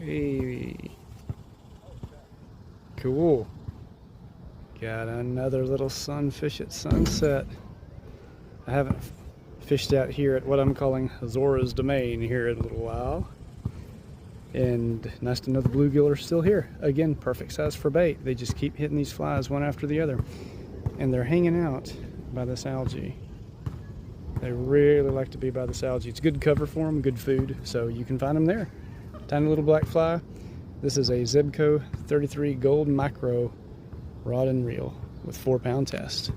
Hey. Cool. Got another little sunfish at sunset. I haven't fished out here at what I'm calling Zora's Domain here in a little while. And nice to know the bluegill are still here. Again, perfect size for bait. They just keep hitting these flies one after the other. And they're hanging out by this algae. They really like to be by this algae. It's good cover for them, good food, so you can find them there. Tiny little black fly. This is a Zebcoo 33 Gold Micro rod and reel with 4-pound test.